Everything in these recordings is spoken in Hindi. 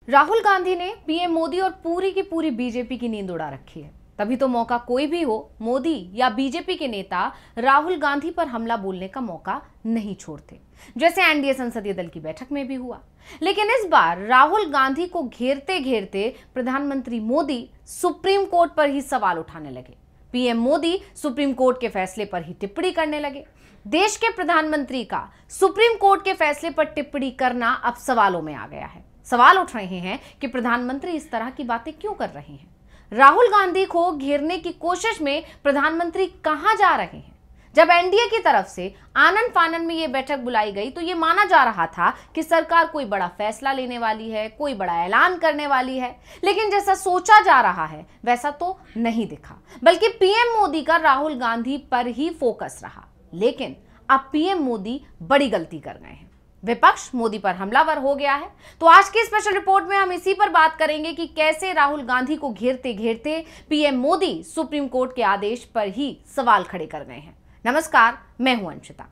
राहुल गांधी ने पीएम मोदी और पूरी की पूरी बीजेपी की नींद उड़ा रखी है। तभी तो मौका कोई भी हो, मोदी या बीजेपी के नेता राहुल गांधी पर हमला बोलने का मौका नहीं छोड़ते, जैसे एनडीए संसदीय दल की बैठक में भी हुआ। लेकिन इस बार राहुल गांधी को घेरते घेरते प्रधानमंत्री मोदी सुप्रीम कोर्ट पर ही सवाल उठाने लगे। पीएम मोदी सुप्रीम कोर्ट के फैसले पर ही टिप्पणी करने लगे। देश के प्रधानमंत्री का सुप्रीम कोर्ट के फैसले पर टिप्पणी करना अब सवालों में आ गया है। सवाल उठ रहे हैं कि प्रधानमंत्री इस तरह की बातें क्यों कर रहे हैं। राहुल गांधी को घेरने की कोशिश में प्रधानमंत्री कहां जा रहे हैं। जब एनडीए की तरफ से आनन फानन में यह बैठक बुलाई गई तो यह माना जा रहा था कि सरकार कोई बड़ा फैसला लेने वाली है, कोई बड़ा ऐलान करने वाली है। लेकिन जैसा सोचा जा रहा है वैसा तो नहीं दिखा, बल्कि पीएम मोदी का राहुल गांधी पर ही फोकस रहा। लेकिन अब पीएम मोदी बड़ी गलती कर गए हैं। विपक्ष मोदी पर हमलावर हो गया है। तो आज की स्पेशल रिपोर्ट में हम इसी पर बात करेंगे कि कैसे राहुल गांधी को घेरते घेरते पीएम मोदी सुप्रीम कोर्ट के आदेश पर ही सवाल खड़े कर गए हैं। नमस्कार, मैं हूं अंशिता।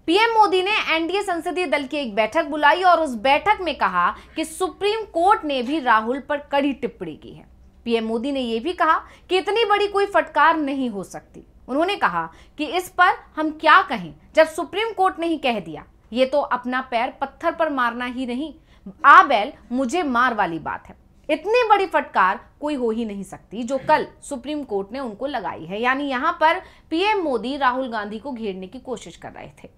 पीएम मोदी ने एनडीए संसदीय दल की एक बैठक बुलाई और उस बैठक में कहा कि सुप्रीम कोर्ट ने भी राहुल पर कड़ी टिप्पणी की है। पीएम मोदी ने यह भी कहा कि इतनी बड़ी कोई फटकार नहीं हो सकती। उन्होंने कहा कि इस पर हम क्या कहें, जब सुप्रीम कोर्ट ने ही कह दिया। ये तो अपना पैर पत्थर पर मारना ही नहीं, आ बैल मुझे मार वाली बात है। इतनी बड़ी फटकार कोई हो ही नहीं सकती जो कल सुप्रीम कोर्ट ने उनको लगाई है। यानी यहां पर पीएम मोदी राहुल गांधी को घेरने की कोशिश कर रहे थे।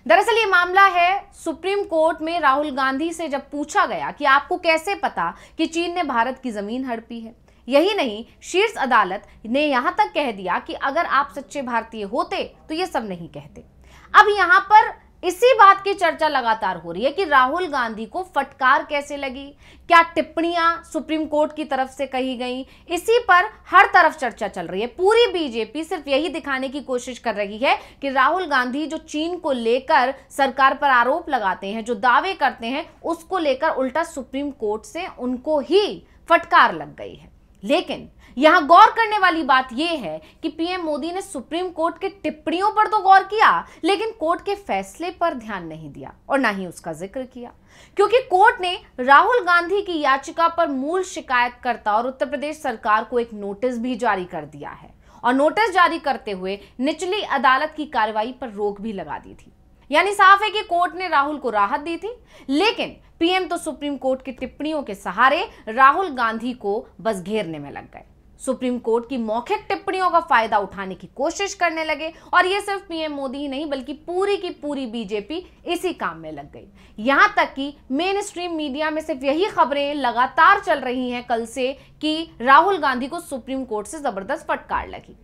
दरअसल ये मामला है सुप्रीम कोर्ट में राहुल गांधी से जब पूछा गया कि आपको कैसे पता कि चीन ने भारत की जमीन हड़पी है। यही नहीं, शीर्ष अदालत ने यहां तक कह दिया कि अगर आप सच्चे भारतीय होते तो ये सब नहीं कहते। अब यहां पर इसी बात की चर्चा लगातार हो रही है कि राहुल गांधी को फटकार कैसे लगी, क्या टिप्पणियां सुप्रीम कोर्ट की तरफ से कही गई। इसी पर हर तरफ चर्चा चल रही है। पूरी बीजेपी सिर्फ यही दिखाने की कोशिश कर रही है कि राहुल गांधी जो चीन को लेकर सरकार पर आरोप लगाते हैं, जो दावे करते हैं, उसको लेकर उल्टा सुप्रीम कोर्ट से उनको ही फटकार लग गई है। लेकिन यहां गौर करने वाली बात यह है कि पीएम मोदी ने सुप्रीम कोर्ट के टिप्पणियों पर तो गौर किया, लेकिन कोर्ट के फैसले पर ध्यान नहीं दिया और ना ही उसका जिक्र किया। क्योंकि कोर्ट ने राहुल गांधी की याचिका पर मूल शिकायतकर्ता और उत्तर प्रदेश सरकार को एक नोटिस भी जारी कर दिया है और नोटिस जारी करते हुए निचली अदालत की कार्रवाई पर रोक भी लगा दी थी। यानी साफ है कि कोर्ट ने राहुल को राहत दी थी, लेकिन पीएम तो सुप्रीम कोर्ट की टिप्पणियों के सहारे राहुल गांधी को बस घेरने में लग गए। सुप्रीम कोर्ट की मौखिक टिप्पणियों का फायदा उठाने की कोशिश करने लगे और ये सिर्फ पीएम मोदी ही नहीं बल्कि पूरी की पूरी बीजेपी इसी काम में लग गई। यहां तक कि मेन स्ट्रीम मीडिया में सिर्फ यही खबरें लगातार चल रही हैं कल से कि राहुल गांधी को सुप्रीम कोर्ट से जबरदस्त फटकार लगी।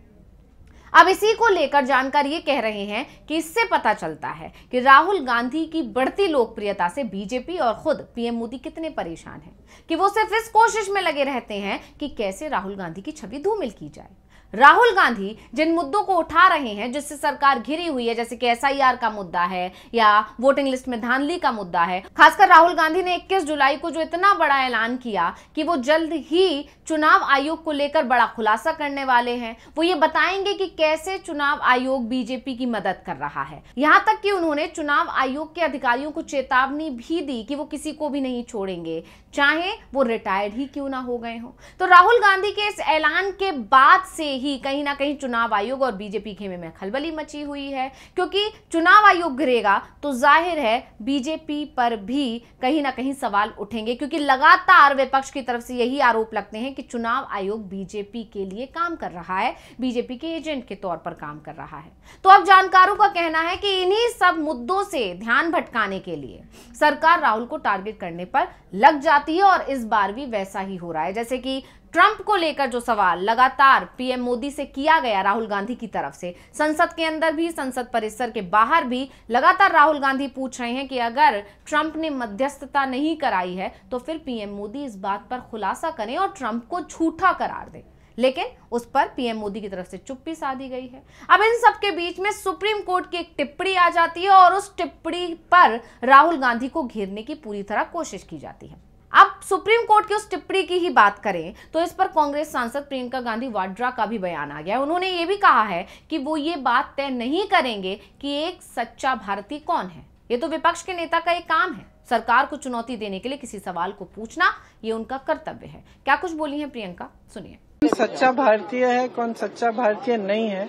अब इसी को लेकर जानकार ये कह रहे हैं कि इससे पता चलता है कि राहुल गांधी की बढ़ती लोकप्रियता से बीजेपी और खुद पीएम मोदी कितने परेशान हैं कि वो सिर्फ इस कोशिश में लगे रहते हैं कि कैसे राहुल गांधी की छवि धूमिल की जाए। राहुल गांधी जिन मुद्दों को उठा रहे हैं जिससे सरकार घिरी हुई है, जैसे कि एसआईआर का मुद्दा है या वोटिंग लिस्ट में धांधली का मुद्दा है। खासकर राहुल गांधी ने 21 जुलाई को जो इतना बड़ा ऐलान किया कि वो जल्द ही चुनाव आयोग को लेकर बड़ा खुलासा करने वाले हैं। वो ये बताएंगे कि कैसे चुनाव आयोग बीजेपी की मदद कर रहा है। यहां तक कि उन्होंने चुनाव आयोग के अधिकारियों को चेतावनी भी दी कि वो किसी को भी नहीं छोड़ेंगे, चाहे वो रिटायर्ड ही क्यों ना हो गए हों। तो राहुल गांधी के इस ऐलान के बाद से ही कहीं ना कहीं चुनाव आयोग और बीजेपी खेमे में खलबली मची हुई है, क्योंकि चुनाव आयोग गिरेगा तो जाहिर है बीजेपी पर भी कहीं ना कहीं सवाल उठेंगे, क्योंकि लगातार विपक्ष की तरफ से यही आरोप लगते हैं कि चुनाव आयोग बीजेपी के लिए काम कर रहा है, बीजेपी के एजेंट के तौर पर काम कर रहा है। तो अब जानकारों का कहना है कि इन्हीं सब मुद्दों से ध्यान भटकाने के लिए सरकार राहुल को टारगेट करने पर लग जाती है और इस बार भी वैसा ही हो रहा है। जैसे कि ट्रंप को लेकर जो सवाल लगातार पीएम मोदी से किया गया राहुल गांधी की तरफ से, संसद के अंदर भी संसद परिसर के बाहर भी लगातार राहुल गांधी पूछ रहे हैं कि अगर ट्रंप ने मध्यस्थता नहीं कराई है तो फिर पीएम मोदी इस बात पर खुलासा करें और ट्रंप को झूठा करार दें। लेकिन उस पर पीएम मोदी की तरफ से चुप्पी साधी गई है। अब इन सब के बीच में सुप्रीम कोर्ट की एक टिप्पणी आ जाती है और उस टिप्पणी पर राहुल गांधी को घेरने की पूरी तरह कोशिश की जाती है। अब सुप्रीम कोर्ट की उस टिप्पणी की ही बात करें तो इस पर कांग्रेस सांसद प्रियंका गांधी वाड्रा का भी बयान आ गया। उन्होंने ये भी कहा है कि वो ये बात तय नहीं करेंगे कि एक सच्चा भारतीय कौन है, ये तो विपक्ष के नेता का एक काम है। सरकार को चुनौती देने के लिए किसी सवाल को पूछना ये उनका कर्तव्य है। क्या कुछ बोली हैं प्रियंका, सुनिए। सच्चा भारतीय है, कौन सच्चा भारतीय नहीं है,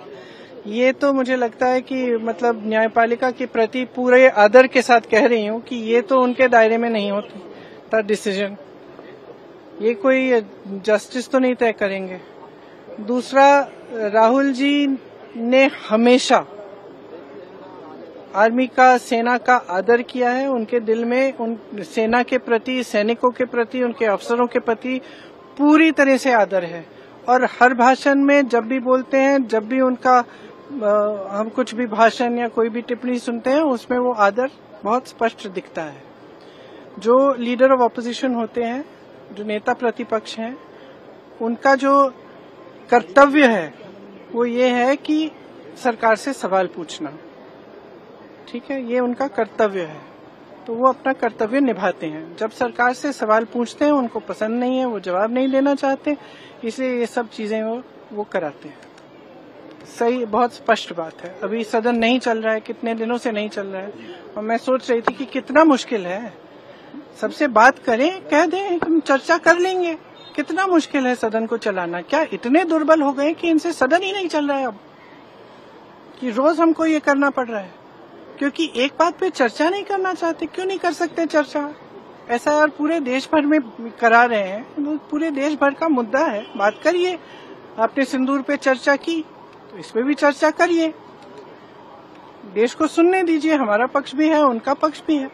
ये तो मुझे लगता है कि मतलब न्यायपालिका के प्रति पूरे आदर के साथ कह रही हूँ कि ये तो उनके दायरे में नहीं होता डिसीजन। ये कोई जस्टिस तो नहीं तय करेंगे। दूसरा, राहुल जी ने हमेशा आर्मी का, सेना का आदर किया है। उनके दिल में उन सेना के प्रति, सैनिकों के प्रति, उनके अफसरों के प्रति पूरी तरह से आदर है। और हर भाषण में जब भी बोलते हैं, जब भी उनका हम कुछ भी भाषण या कोई भी टिप्पणी सुनते हैं, उसमें वो आदर बहुत स्पष्ट दिखता है। जो लीडर ऑफ ऑपोजिशन होते हैं, जो नेता प्रतिपक्ष हैं, उनका जो कर्तव्य है वो ये है कि सरकार से सवाल पूछना, ठीक है, ये उनका कर्तव्य है। तो वो अपना कर्तव्य निभाते हैं। जब सरकार से सवाल पूछते हैं, उनको पसंद नहीं है, वो जवाब नहीं देना चाहते, इसलिए ये सब चीजें वो कराते हैं। सही, बहुत स्पष्ट बात है। अभी सदन नहीं चल रहा है, कितने दिनों से नहीं चल रहा है, और मैं सोच रही थी कि कितना मुश्किल है। सबसे बात करें, कह दें हम चर्चा कर लेंगे। कितना मुश्किल है सदन को चलाना। क्या इतने दुर्बल हो गए कि इनसे सदन ही नहीं चल रहा है अब, कि रोज हमको ये करना पड़ रहा है क्योंकि एक बात पे चर्चा नहीं करना चाहते? क्यों नहीं कर सकते चर्चा? SIR पूरे देश भर में करा रहे हैं, पूरे देश भर का मुद्दा है, बात करिए। आपने सिंदूर पे चर्चा की तो इस पे भी चर्चा करिए, देश को सुनने दीजिए। हमारा पक्ष भी है, उनका पक्ष भी है,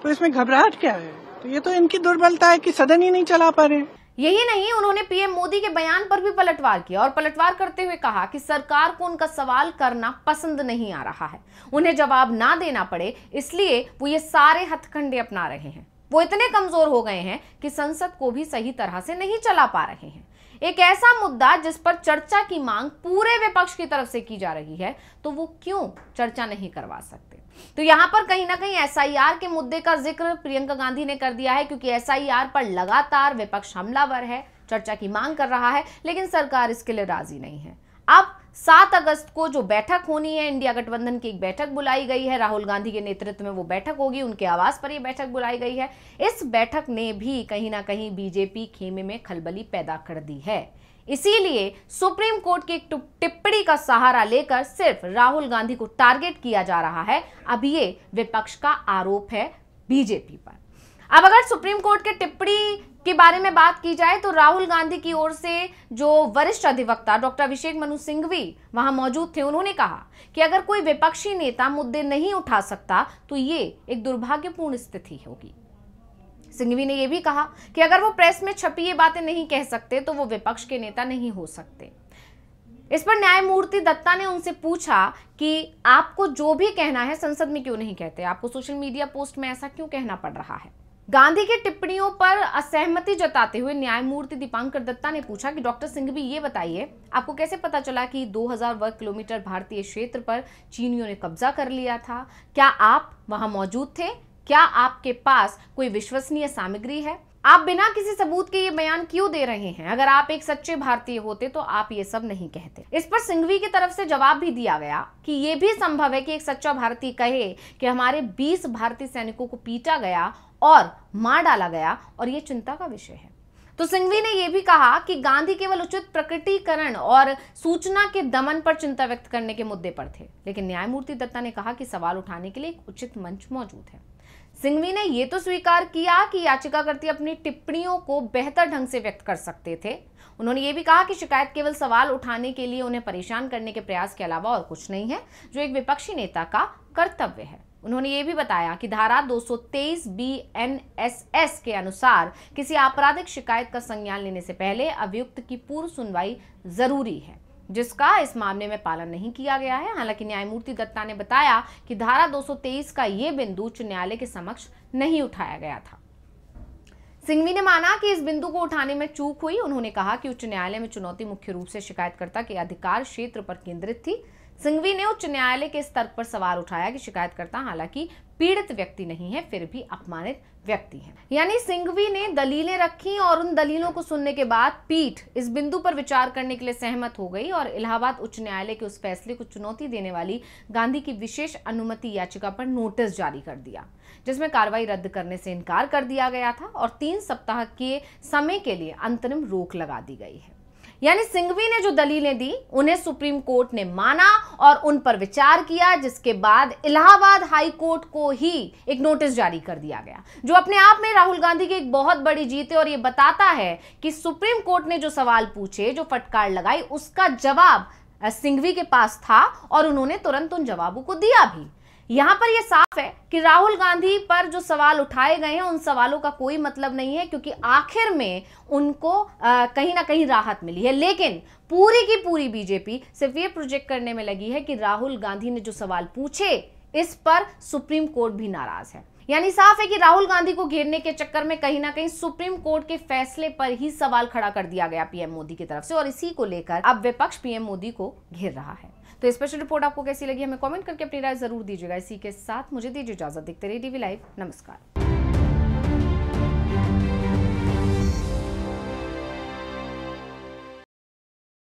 तो इसमें घबराहट क्या है? तो ये तो इनकी दुर्बलता है कि सदन ही नहीं चला पा रहे। यही नहीं, उन्होंने पीएम मोदी के बयान पर भी पलटवार किया और पलटवार करते हुए कहा कि सरकार को उनका सवाल करना पसंद नहीं आ रहा है, उन्हें जवाब ना देना पड़े, इसलिए वो ये सारे हथकंडे अपना रहे हैं। वो इतने कमजोर हो गए हैं कि संसद को भी सही तरह से नहीं चला पा रहे हैं। एक ऐसा मुद्दा जिस पर चर्चा की मांग पूरे विपक्ष की तरफ से की जा रही है, तो वो क्यों चर्चा नहीं करवा सकते? तो यहां पर कहीं ना कहीं SIR के मुद्दे का जिक्र प्रियंका गांधी ने कर दिया है, क्योंकि SIR पर लगातार विपक्ष हमलावर है, चर्चा की मांग कर रहा है, लेकिन सरकार इसके लिए राजी नहीं है। अब 7 अगस्त को जो बैठक होनी है, इंडिया गठबंधन की एक बैठक बुलाई गई है, राहुल गांधी के नेतृत्व में वो बैठक होगी, उनके आवास पर यह बैठक बुलाई गई है। इस बैठक ने भी कहीं ना कहीं बीजेपी खेमे में खलबली पैदा कर दी है। इसीलिए सुप्रीम कोर्ट की एक टिप्पणी का सहारा लेकर सिर्फ राहुल गांधी को टारगेट किया जा रहा है। अब ये विपक्ष का आरोप है बीजेपी पर। अब अगर सुप्रीम कोर्ट के टिप्पणी के बारे में बात की जाए तो राहुल गांधी की ओर से जो वरिष्ठ अधिवक्ता डॉक्टर अभिषेक मनु सिंघवी वहां मौजूद थे, उन्होंने कहा कि अगर कोई विपक्षी नेता मुद्दे नहीं उठा सकता तो ये एक दुर्भाग्यपूर्ण स्थिति होगी। सिंघवी ने यह भी कहा कि अगर वो प्रेस में छपी ये बातें नहीं कह सकते तो वो विपक्ष के नेता नहीं हो सकते। इस पर न्यायमूर्ति दत्ता ने उनसे पूछा कि आपको जो भी कहना है संसद में क्यों नहीं कहते, आपको सोशल मीडिया पोस्ट में ऐसा क्यों कहना पड़ रहा है। गांधी की टिप्पणियों पर असहमति जताते हुए न्यायमूर्ति दीपांकर दत्ता ने पूछा कि डॉक्टर सिंघवी ये बताइए, आपको कैसे पता चला कि 2000 वर्ग किलोमीटर भारतीय क्षेत्र पर चीनियों ने कब्जा कर लिया था? क्या आप वहां मौजूद थे? क्या आपके पास कोई विश्वसनीय सामग्री है? आप बिना किसी सबूत के ये बयान क्यों दे रहे हैं? अगर आप एक सच्चे भारतीय होते तो आप ये सब नहीं कहते। इस पर सिंघवी की तरफ से जवाब भी दिया गया कि ये भी संभव है कि एक सच्चा भारतीय कहे कि हमारे 20 भारतीय सैनिकों को पीटा गया और मार डाला गया और ये चिंता का विषय है। तो सिंघवी ने यह भी कहा कि गांधी केवल उचित प्रकटीकरण और सूचना के दमन पर चिंता व्यक्त करने के मुद्दे पर थे, लेकिन न्यायमूर्ति दत्ता ने कहा कि सवाल उठाने के लिए एक उचित मंच मौजूद है। सिंघवी ने यह तो स्वीकार किया कि याचिकाकर्ता अपनी टिप्पणियों को बेहतर ढंग से व्यक्त कर सकते थे। उन्होंने ये भी कहा कि शिकायत केवल सवाल उठाने के लिए उन्हें परेशान करने के प्रयास के अलावा और कुछ नहीं है, जो एक विपक्षी नेता का कर्तव्य है। उन्होंने ये भी बताया कि धारा 223 BNSS के अनुसार किसी आपराधिक शिकायत का संज्ञान लेने से पहले अभियुक्त की पूर्व सुनवाई जरूरी है, जिसका इस मामले में पालन नहीं किया गया है। हालांकि न्यायमूर्ति दत्ता ने बताया कि धारा 223 का ये बिंदु उच्च न्यायालय के समक्ष नहीं उठाया गया था। सिंघवी ने माना कि इस बिंदु को उठाने में चूक हुई। उन्होंने कहा कि उच्च न्यायालय में चुनौती मुख्य रूप से शिकायतकर्ता के अधिकार क्षेत्र पर केंद्रित थी। सिंघवी ने उच्च न्यायालय के स्तर पर सवाल उठाया कि शिकायतकर्ता हालांकि पीड़ित व्यक्ति नहीं है, फिर भी अपमानित व्यक्ति है। यानी सिंघवी ने दलीलें रखी और उन दलीलों को सुनने के बाद पीठ इस बिंदु पर विचार करने के लिए सहमत हो गई और इलाहाबाद उच्च न्यायालय के उस फैसले को चुनौती देने वाली गांधी की विशेष अनुमति याचिका पर नोटिस जारी कर दिया, जिसमें कार्रवाई रद्द करने से इनकार कर दिया गया था और 3 सप्ताह के समय के लिए अंतरिम रोक लगा दी गई है। यानी सिंघवी ने जो दलीलें दी उन्हें सुप्रीम कोर्ट ने माना और उन पर विचार किया, जिसके बाद इलाहाबाद हाई कोर्ट को ही एक नोटिस जारी कर दिया गया, जो अपने आप में राहुल गांधी की एक बहुत बड़ी जीत है और ये बताता है कि सुप्रीम कोर्ट ने जो सवाल पूछे, जो फटकार लगाई, उसका जवाब सिंघवी के पास था और उन्होंने तुरंत उन जवाबों को दिया भी। यहां पर यह साफ है कि राहुल गांधी पर जो सवाल उठाए गए हैं उन सवालों का कोई मतलब नहीं है, क्योंकि आखिर में उनको कहीं ना कहीं राहत मिली है। लेकिन पूरी की पूरी बीजेपी सिर्फ ये प्रोजेक्ट करने में लगी है कि राहुल गांधी ने जो सवाल पूछे इस पर सुप्रीम कोर्ट भी नाराज है। यानी साफ है कि राहुल गांधी को घेरने के चक्कर में कहीं ना कहीं सुप्रीम कोर्ट के फैसले पर ही सवाल खड़ा कर दिया गया पीएम मोदी की तरफ से, और इसी को लेकर अब विपक्ष पीएम मोदी को घेर रहा है। तो स्पेशल रिपोर्ट आपको कैसी लगी हमें कमेंट करके अपनी राय जरूर दीजिएगा। इसी के साथ मुझे दीजिए इजाजत। देखते रहिए टीवी लाइव। नमस्कार।